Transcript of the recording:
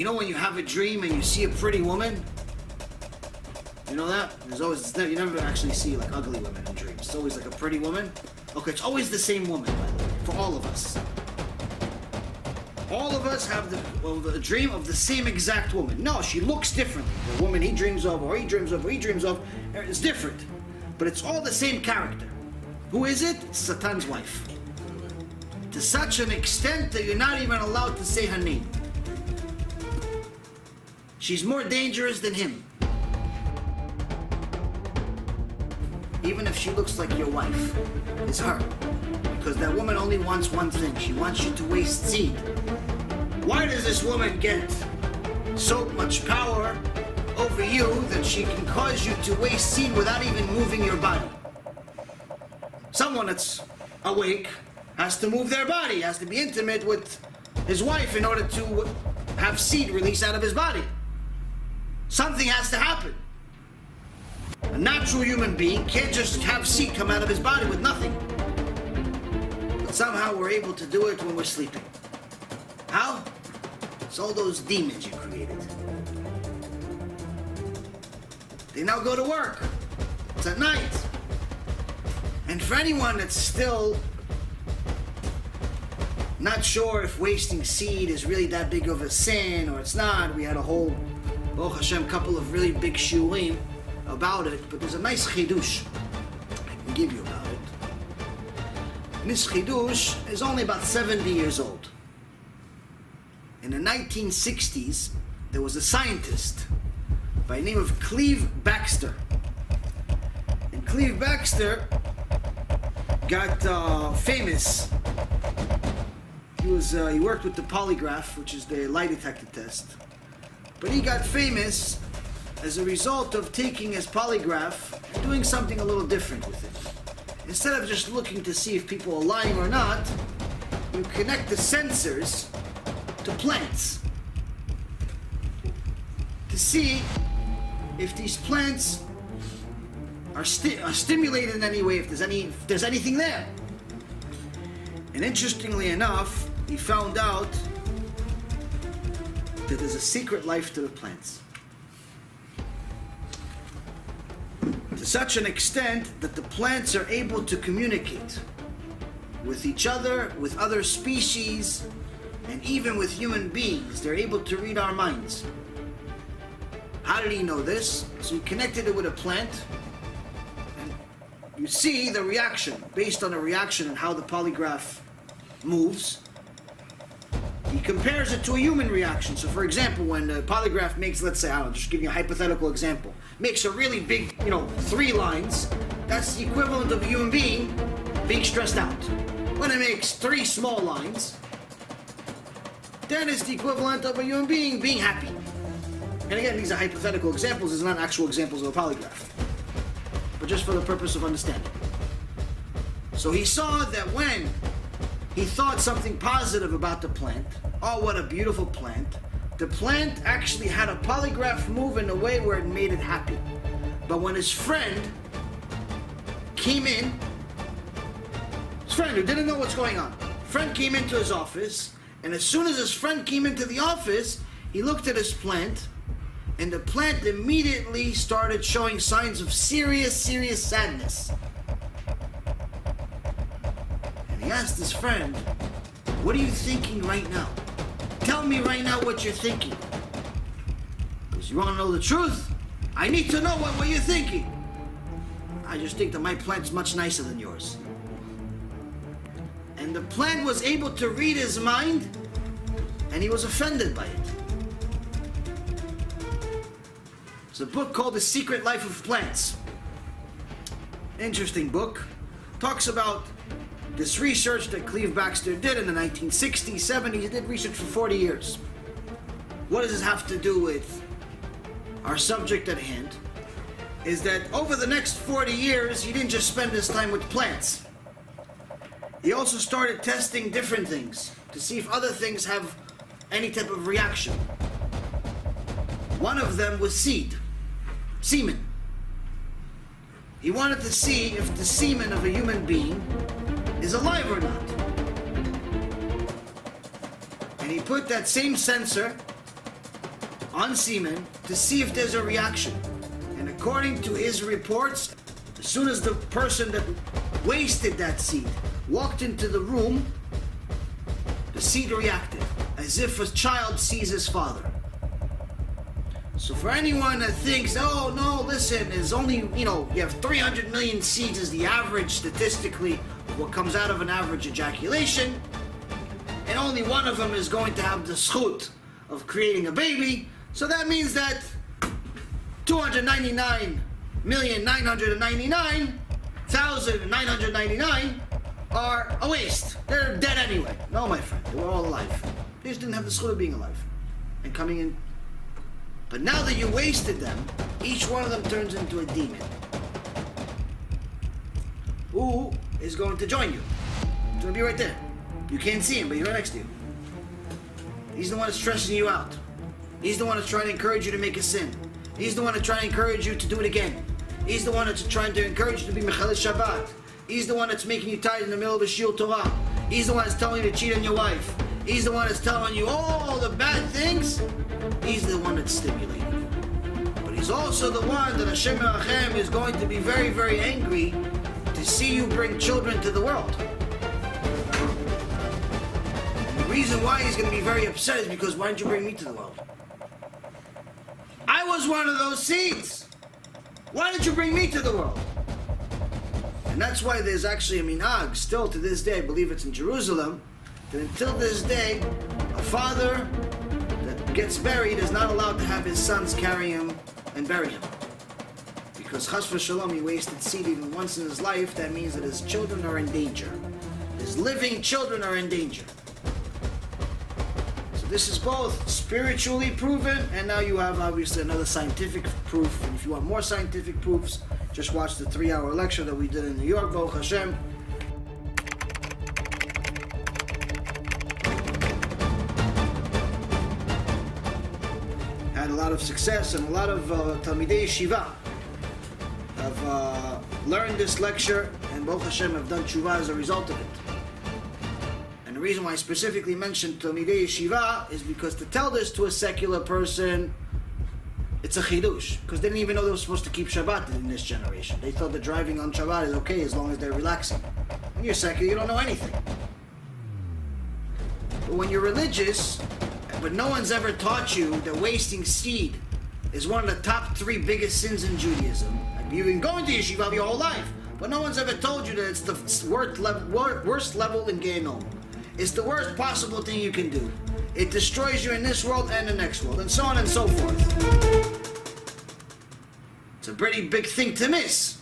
You know when you have a dream and you see a pretty woman? You know that? You never actually see like ugly women in dreams. It's always like a pretty woman. Okay, it's always the same woman, by the way, for all of us. All of us have the dream of the same exact woman. No, she looks differently. The woman he dreams of, or he dreams of, or he dreams of, is different. But it's all the same character. Who is it? It's Satan's wife. To such an extent that you're not even allowed to say her name. She's more dangerous than him. Even if she looks like your wife, it's her. Because that woman only wants one thing. She wants you to waste seed. Why does this woman get so much power over you that she can cause you to waste seed without even moving your body? Someone that's awake has to move their body, has to be intimate with his wife in order to have seed released out of his body. Something has to happen. A natural human being can't just have seed come out of his body with nothing. But somehow we're able to do it when we're sleeping. How? It's all those demons you created. They now go to work. It's at night. And for anyone that's still not sure if wasting seed is really that big of a sin or it's not, we had a whole, Baruch Hashem, couple of really big shurim about it, but there's a nice chidush I can give you about it. And this chidush is only about 70 years old. In the 1960s, there was a scientist by the name of Cleve Baxter. And Cleve Baxter got famous. He worked with the polygraph, which is the lie detector test. But he got famous as a result of taking his polygraph and doing something a little different with it. Instead of just looking to see if people are lying or not, you connect the sensors to plants to see if these plants are stimulated in any way, if there's anything there. And interestingly enough, he found out that there's a secret life to the plants. To such an extent that the plants are able to communicate with each other, with other species, and even with human beings. They're able to read our minds. How did he know this? So he connected it with a plant, and you see the reaction. Based on the reaction and how the polygraph moves, he compares it to a human reaction. So for example, when the polygraph makes, let's say, I don't know, just give you a hypothetical example, makes a really big, 3 lines, that's the equivalent of a human being being stressed out. When it makes 3 small lines, then it's the equivalent of a human being being happy. And again, these are hypothetical examples, these are not actual examples of a polygraph, but just for the purpose of understanding. So he saw that when he thought something positive about the plant, oh, what a beautiful plant, the plant actually had a polygraph move in a way where it made it happy. But when his friend came in, his friend who didn't know what's going on, friend came into his office, and as soon as his friend came into the office, he looked at his plant, and the plant immediately started showing signs of serious sadness. And he asked his friend, what are you thinking right now? Tell me right now what you're thinking. Because you want to know the truth? I need to know what you're thinking. I just think that my plant's much nicer than yours. And the plant was able to read his mind, and he was offended by it. It's a book called The Secret Life of Plants. Interesting book. Talks about this research that Cleve Baxter did in the 1960s, 70s. He did research for 40 years. What does this have to do with our subject at hand? Is that over the next 40 years, he didn't just spend his time with plants. He also started testing different things to see if other things have any type of reaction. One of them was semen. He wanted to see if the semen of a human being is alive or not. And he put that same sensor on semen to see if there's a reaction. And according to his reports, as soon as the person that wasted that seed walked into the room, the seed reacted, as if a child sees his father. So for anyone that thinks, oh no, listen, there's only, you have 300 million seeds as the average statistically of what comes out of an average ejaculation, and only one of them is going to have the zchut of creating a baby, so that means that 299,999,999 are a waste. They're dead anyway. No, my friend, they were all alive. They just didn't have the zchut of being alive and coming in. But now that you wasted them, each one of them turns into a demon. Who is going to join you? He's going to be right there. You can't see him, but he's right next to you. He's the one that's stressing you out. He's the one that's trying to encourage you to make a sin. He's the one that's trying to encourage you to do it again. He's the one that's trying to encourage you to be Mechalel Shabbat. He's the one that's making you tired in the middle of a Shiur Torah. He's the one that's telling you to cheat on your wife. He's the one that's telling you all the bad things. He's the one that's stimulating you. But he's also the one that Hashem Merachem is going to be very, very angry to see you bring children to the world. And the reason why he's going to be very upset is because why didn't you bring me to the world? I was one of those seeds. Why didn't you bring me to the world? And that's why there's actually a minhag, still to this day, I believe it's in Jerusalem, that until this day, a father that gets buried is not allowed to have his sons carry him and bury him. Because chas v'shalom, he wasted seed even once in his life, that means that his children are in danger. His living children are in danger. So this is both spiritually proven, and now you have obviously another scientific proof. And if you want more scientific proofs, just watch the 3-hour lecture that we did in New York, Baruch Hashem. Had a lot of success, and a lot of Talmidei Yeshiva have learned this lecture, and Baruch Hashem have done tshuva as a result of it. And the reason why I specifically mentioned Talmidei Yeshiva is because to tell this to a secular person, it's a chidush, because they didn't even know they were supposed to keep Shabbat in this generation. They thought that driving on Shabbat is okay as long as they're relaxing. When you're secular, you don't know anything. But when you're religious, but no one's ever taught you that wasting seed is one of the top 3 biggest sins in Judaism. You've been going to yeshiva your whole life, but no one's ever told you that it's the worst level in Gehenom. It's the worst possible thing you can do. It destroys you in this world and the next world, and so on and so forth. It's a pretty big thing to miss.